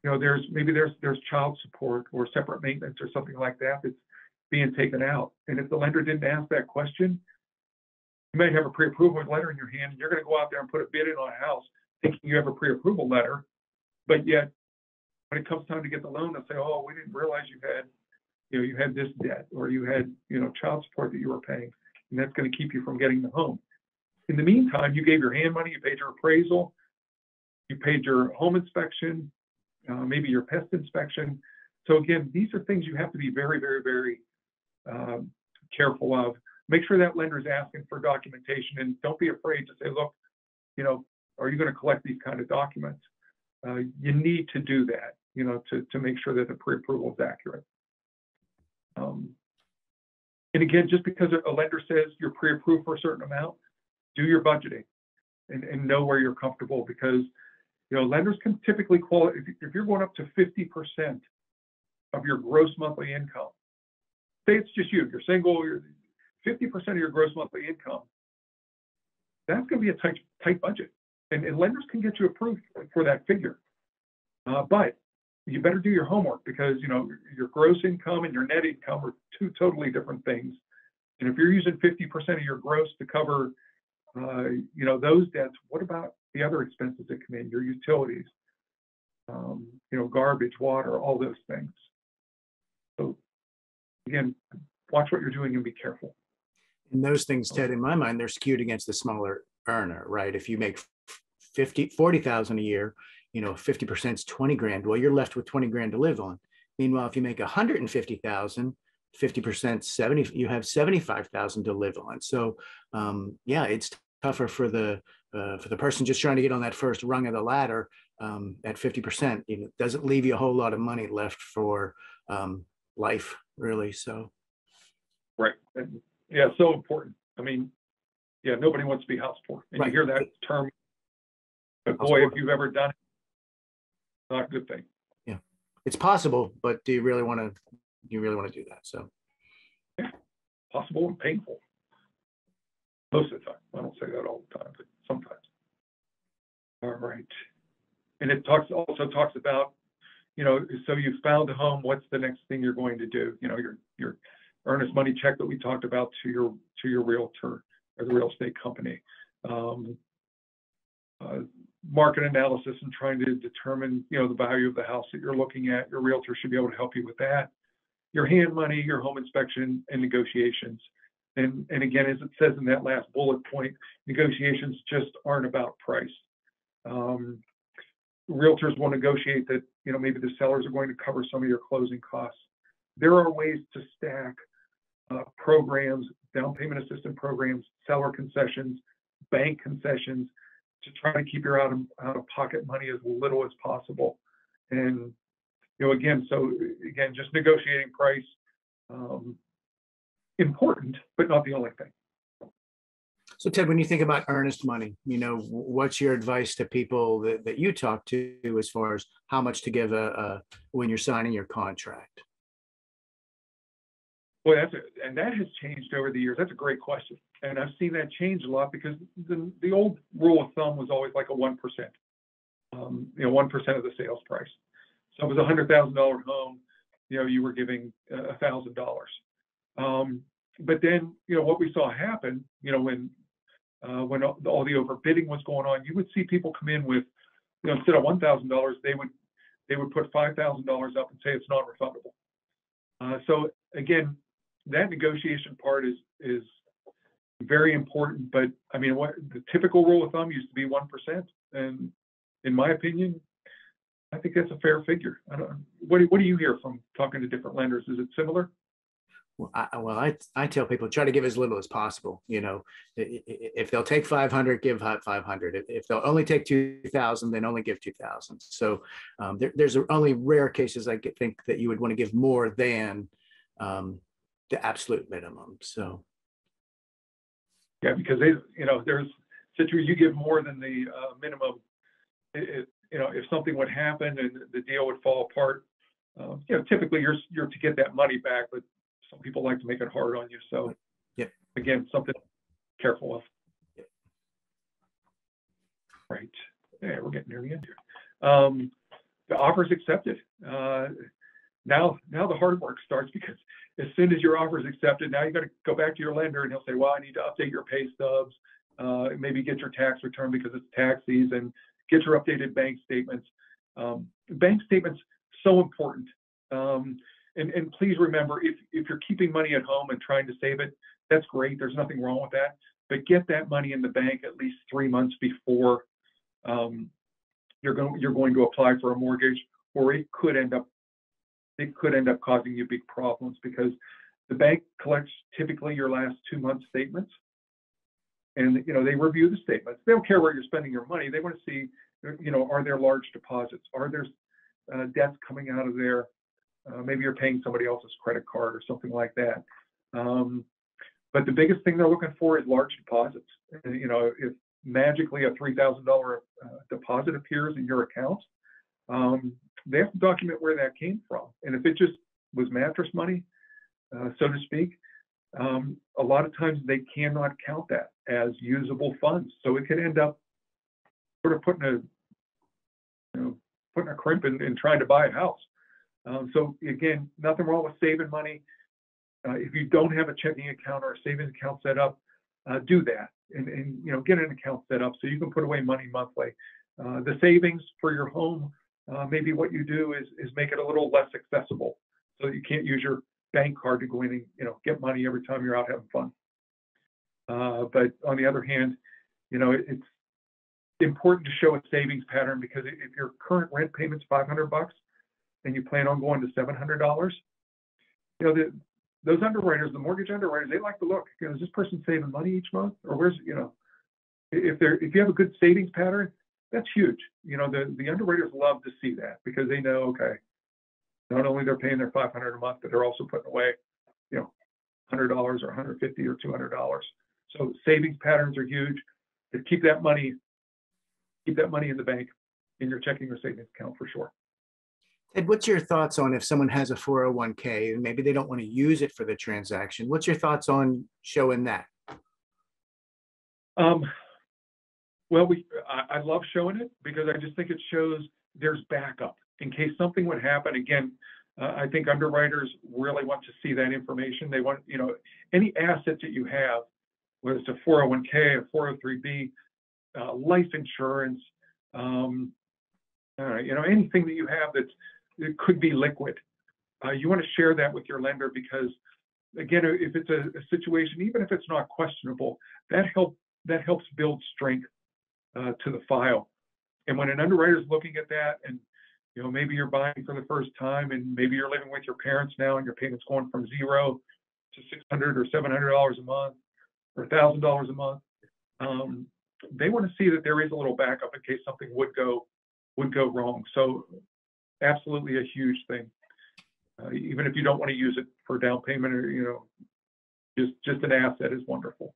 there's child support or separate maintenance or something like that that's being taken out. And if the lender didn't ask that question, you might have a pre-approval letter in your hand, and you're going to go out there and put a bid in on a house thinking you have a pre-approval letter, but yet when it comes time to get the loan, they'll say, oh, we didn't realize you had this debt, or you had, child support that you were paying. and that's going to keep you from getting the home. In the meantime, you gave your hand money, you paid your appraisal, you paid your home inspection, maybe your pest inspection. So again, these are things you have to be very, very, very careful of. Make sure that lender is asking for documentation, and don't be afraid to say, look, you know, are you going to collect these kind of documents? You need to do that, you know, to make sure that the pre-approval is accurate. And again, just because a lender says you're pre-approved for a certain amount, do your budgeting and know where you're comfortable, because, you know, lenders can typically qualify if you're going up to 50% of your gross monthly income. Say it's just you're single, you're 50% of your gross monthly income. That's going to be a tight budget, and lenders can get you approved for that figure. But you better do your homework, because, you know, your gross income and your net income are two totally different things. And if you're using 50% of your gross to cover, you know, those debts, what about the other expenses that come in, your utilities, you know, garbage, water, all those things. So again, watch what you're doing and be careful. And those things, Ted, in my mind, they're skewed against the smaller earner, right? If you make 40,000 a year, you know, 50% is 20 grand. Well, you're left with 20 grand to live on. Meanwhile, if you make 150,000, 50%, 70, you have 75,000 to live on. So yeah, it's tougher for the person just trying to get on that first rung of the ladder at 50%. You know, it doesn't leave you a whole lot of money left for life, really. So. Right. And yeah, so important. I mean, yeah, nobody wants to be house poor. And right. You hear that term, but boy, if you've ever done it, not a good thing. Yeah, it's possible, but do you really want to? Do you really want to do that? So, yeah, possible and painful. Most of the time. I don't say that all the time, but sometimes. All right. And it also talks about, you know, so you found a home. What's the next thing you're going to do? You know, your earnest money check that we talked about to your realtor or the real estate company. Market analysis and trying to determine, you know, the value of the house that you're looking at. Your realtor should be able to help you with that. Your hand money, your home inspection, and negotiations. And again, as it says in that last bullet point, negotiations just aren't about price. Realtors will negotiate that, you know, maybe the sellers are going to cover some of your closing costs. There are ways to stack programs, down payment assistance programs, seller concessions, bank concessions, to try to keep your out of pocket money as little as possible. And, you know, again, just negotiating price, important, but not the only thing. So Ted, when you think about earnest money, you know, what's your advice to people that you talk to as far as how much to give when you're signing your contract? Well, and that has changed over the years. That's a great question. And I've seen that change a lot, because the old rule of thumb was always like a 1%, you know, 1% of the sales price. So it was $100,000 home, you know, you were giving $1,000. But then, you know, what we saw happen, you know, when all the overbidding was going on, you would see people come in with, you know, instead of $1,000, they would put $5,000 up and say it's not refundable. So again, that negotiation part is very important. But I mean, what the typical rule of thumb used to be 1%, and in my opinion, I think that's a fair figure. I don't. What do you hear from talking to different lenders? Is it similar? Well, I tell people try to give as little as possible. You know, if they'll take 500, give 500. If they'll only take 2,000, then only give 2,000. So there's only rare cases I think that you would want to give more than the absolute minimum. So yeah, because you know, there's situations you give more than the minimum. You know, if something would happen and the deal would fall apart, you know, typically you're to get that money back, but some people like to make it hard on you. So, yep. Again, something to be careful of. Yep. Right. Yeah, we're getting near the end here. The offer is accepted. Now the hard work starts, because as soon as your offer is accepted, now you got to go back to your lender and he'll say, well, I need to update your pay stubs, maybe get your tax return because it's tax season, get your updated bank statements. Bank statements, so important. And please remember, if you're keeping money at home and trying to save it, That's great. There's nothing wrong with that. But get that money in the bank at least 3 months before you're going to apply for a mortgage, or it could end up causing you big problems, because the bank collects typically your last 2 months statements, and they review the statements. They don't care where you're spending your money. They want to see, are there large deposits? Are there debts coming out of there? Maybe you're paying somebody else's credit card or something like that. But the biggest thing they're looking for is large deposits. And, if magically a $3,000 deposit appears in your account, they have to document where that came from. And if it just was mattress money, so to speak, a lot of times they cannot count that as usable funds. So it could end up sort of putting a crimp in trying to buy a house. So again, nothing wrong with saving money. If you don't have a checking account or a savings account set up, do that, and get an account set up so you can put away money monthly. The savings for your home, maybe what you do is make it a little less accessible, so you can't use your bank card to go in and get money every time you're out having fun. But on the other hand, it's important to show a savings pattern, because if your current rent payment's $500 and you plan on going to $700, those underwriters, the mortgage underwriters, they like to look, is this person saving money each month, or where's, if you have a good savings pattern, that's huge. The underwriters love to see that, because they know, okay, not only they're paying their $500 a month, but they're also putting away, $100 or $150 or $200. So savings patterns are huge. To keep that money in the bank, in your checking or savings account, for sure. Ted, what's your thoughts on if someone has a 401k and maybe they don't want to use it for the transaction? What's your thoughts on showing that? Well, I love showing it, because I just think it shows there's backup in case something would happen. Again, I think underwriters really want to see that information. They want, any assets that you have, whether it's a 401k, a 403b, life insurance, anything that you have it could be liquid. You want to share that with your lender, because, again, if it's a situation, even if it's not questionable, that helps build strength to the file. And when an underwriter is looking at that, and maybe you're buying for the first time, and maybe you're living with your parents now, and your payment's going from $0 to $600 or $700 a month, or $1,000 a month, they want to see that there is a little backup in case something would go wrong. So absolutely a huge thing. Even if you don't want to use it for down payment, or just an asset is wonderful.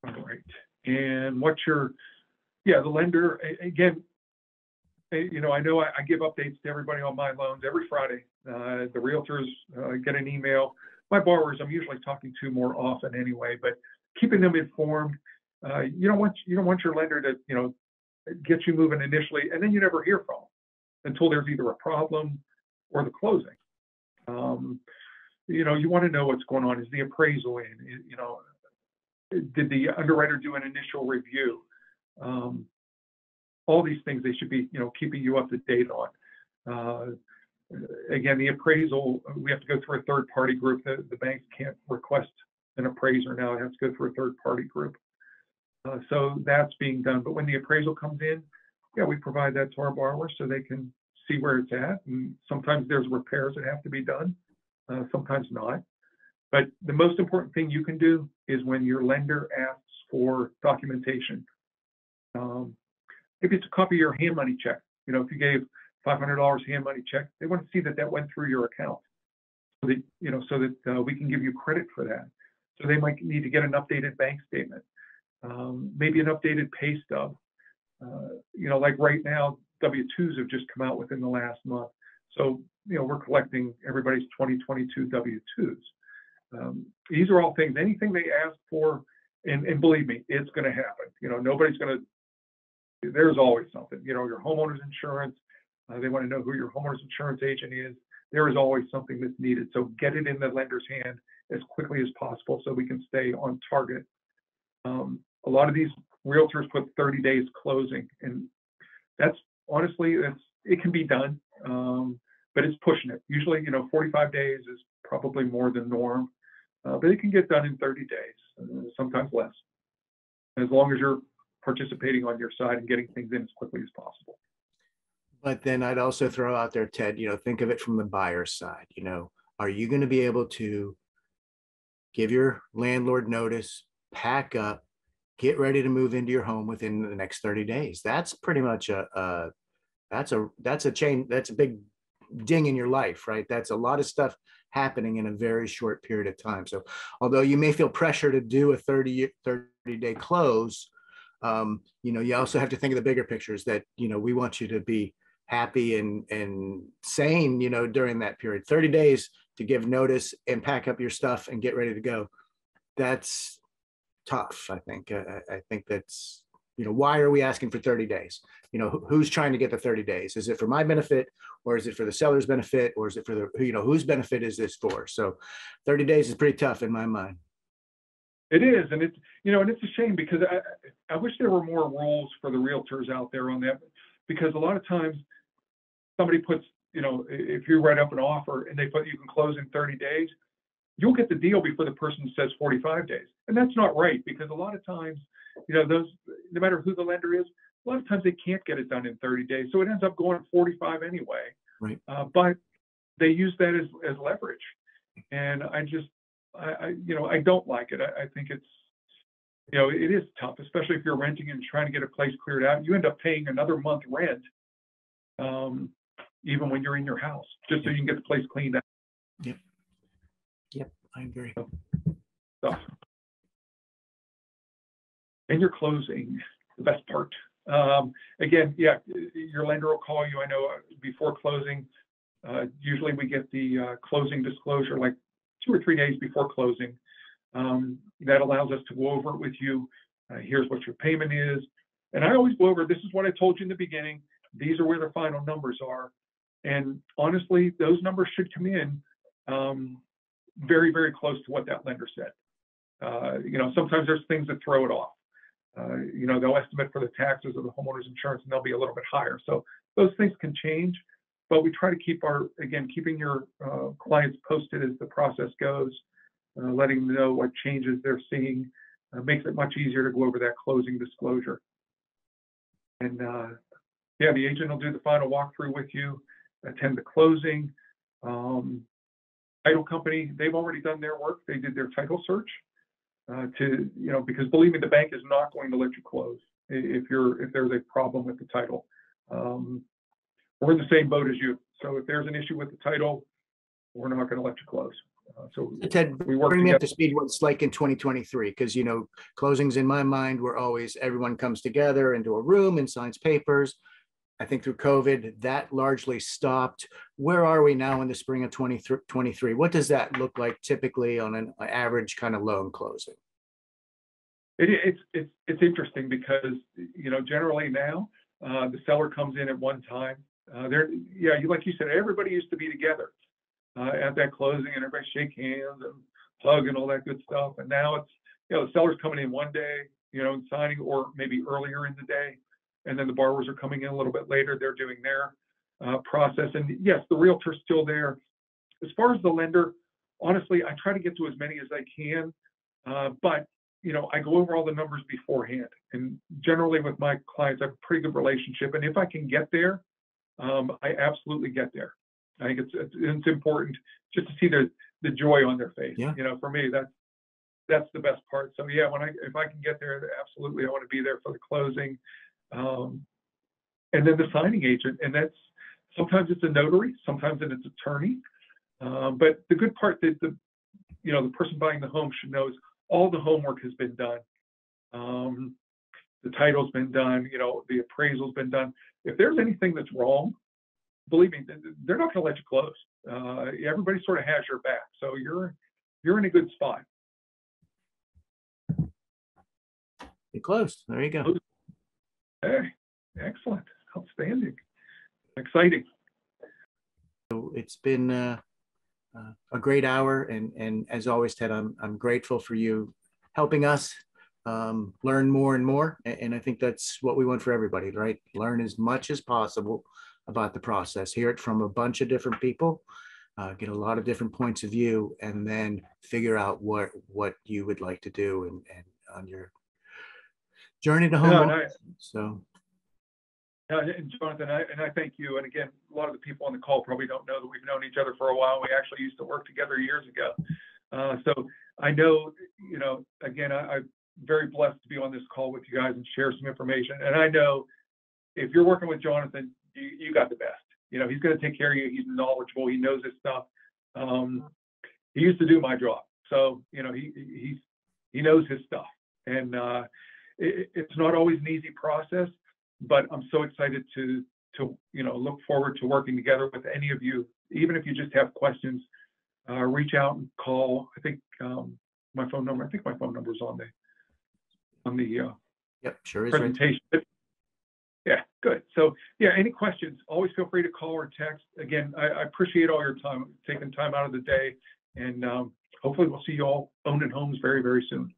All right. And the lender, again, I know I give updates to everybody on my loans every Friday. The realtors get an email. My borrowers, I'm usually talking to more often anyway, but keeping them informed. You don't want your lender to get you moving initially, and then you never hear from them until there's either a problem or the closing. You want to know what's going on. Is the appraisal in? Did the underwriter do an initial review? All these things they should be keeping you up to date on. Again, the appraisal, we have to go through a third-party group. The banks can't request an appraiser now. It has to go through a third-party group. So that's being done. But when the appraisal comes in, we provide that to our borrowers so they can see where it's at. And sometimes there's repairs that have to be done, sometimes not. But the most important thing you can do is when your lender asks for documentation. Maybe it's a copy of your hand money check. If you gave $500 hand money check, they want to see that went through your account, so that we can give you credit for that. So they might need to get an updated bank statement, maybe an updated pay stub. Like right now, W-2s have just come out within the last month. So, we're collecting everybody's 2022 W-2s. These are all things, anything they ask for, and believe me, it's going to happen. There's always something. Your homeowner's insurance, they want to know who your homeowner's insurance agent is. There is always something that's needed. So get it in the lender's hand as quickly as possible so we can stay on target. A lot of these realtors put 30 days closing, and that's honestly, it can be done. but it's pushing it. Usually, 45 days is probably more than norm, but it can get done in 30 days, sometimes less, as long as you're participating on your side and getting things in as quickly as possible. But then I'd also throw out there, Ted, think of it from the buyer's side. Are you going to be able to give your landlord notice, pack up, get ready to move into your home within the next 30 days? That's pretty much that's a chain, that's a big ding in your life, right? That's a lot of stuff happening in a very short period of time. So although you may feel pressure to do a 30-day close, you also have to think of the bigger pictures that, we want you to be happy and sane, during that period. 30 days to give notice and pack up your stuff and get ready to go. That's tough, I think. I think that's, why are we asking for 30 days? Who's trying to get the 30 days? Is it for my benefit, or is it for the seller's benefit, or is it for the, whose benefit is this for? So 30 days is pretty tough in my mind. It is, and it's, and it's a shame, because I wish there were more rules for the realtors out there on that, because a lot of times somebody puts, if you write up an offer and they put you can close in 30 days, you'll get the deal before the person says 45 days. And that's not right, because a lot of times, those, no matter who the lender is, a lot of times they can't get it done in 30 days. So it ends up going 45 anyway. Right. But they use that as leverage. And I don't like it. I think it's, it is tough, especially if you're renting and trying to get a place cleared out. You end up paying another month rent, even when you're in your house, just so you can get the place cleaned out. Yep, I agree. So, and your closing, the best part. Again, yeah, your lender will call you. I know before closing, usually we get the closing disclosure like 2 or 3 days before closing. That allows us to go over it with you. Here's what your payment is. And I always go over, this is what I told you in the beginning. These are where the final numbers are. And honestly, those numbers should come in very, very close to what that lender said. Sometimes there's things that throw it off. They'll estimate for the taxes of the homeowner's insurance and they'll be a little bit higher. So those things can change, but we try to keep keeping your clients posted as the process goes, letting them know what changes they're seeing, makes it much easier to go over that closing disclosure. And yeah, the agent will do the final walkthrough with you, attend the closing. Title company, they've already done their work. They did their title search because believe me, the bank is not going to let you close if there's a problem with the title. We're in the same boat as you. So if there's an issue with the title, we're not going to let you close. So Ted, we work bring me together. up to speed what's like in 2023, because closings in my mind were always everyone comes together into a room and signs papers. I think through COVID that largely stopped. Where are we now in the spring of 2023? What does that look like typically on an average kind of loan closing? It's interesting because generally now the seller comes in at one time. Like you said, everybody used to be together at that closing and everybody shake hands and hug and all that good stuff. And now it's the seller's coming in one day, and signing, or maybe earlier in the day, and then the borrowers are coming in a little bit later. They're doing their process. And yes, the realtor's still there. As far as the lender, honestly, I try to get to as many as I can, but I go over all the numbers beforehand. And generally with my clients, I have a pretty good relationship. And if I can get there, I absolutely get there. I think it's important just to see the joy on their face. Yeah. For me, that's the best part. So yeah, if I can get there, absolutely, I want to be there for the closing. And then the signing agent, and that's sometimes it's a notary, sometimes it's an attorney. But the good part that the person buying the home should know is all the homework has been done. The title's been done, the appraisal's been done. If there's anything that's wrong, believe me, they're not going to let you close. Everybody sort of has your back, so you're in a good spot. You closed. There you go. Hey, excellent, outstanding, exciting. So it's been a great hour, and as always, Ted, I'm grateful for you helping us learn more and more. And I think that's what we want for everybody, right? Learn as much as possible about the process, hear it from a bunch of different people, get a lot of different points of view, and then figure out what you would like to do and on your journey to home. No, so. And Jonathan, I thank you. And again, a lot of the people on the call probably don't know that we've known each other for a while. We actually used to work together years ago. So I know, you know, again, I'm very blessed to be on this call with you guys and share some information. And I know if you're working with Jonathan, you got the best. You know, he's going to take care of you. He's knowledgeable. He knows his stuff. He used to do my job. So, you know, he knows his stuff. And it's not always an easy process, but I'm so excited to you know, look forward to working together with any of you. Even if you just have questions, reach out and call. I think my phone number is on the Yep, sure is. presentation. Right. Yeah, good. So yeah, any questions, always feel free to call or text. Again, I appreciate all your time, taking time out of the day, and hopefully we'll see you all owning homes very, very soon.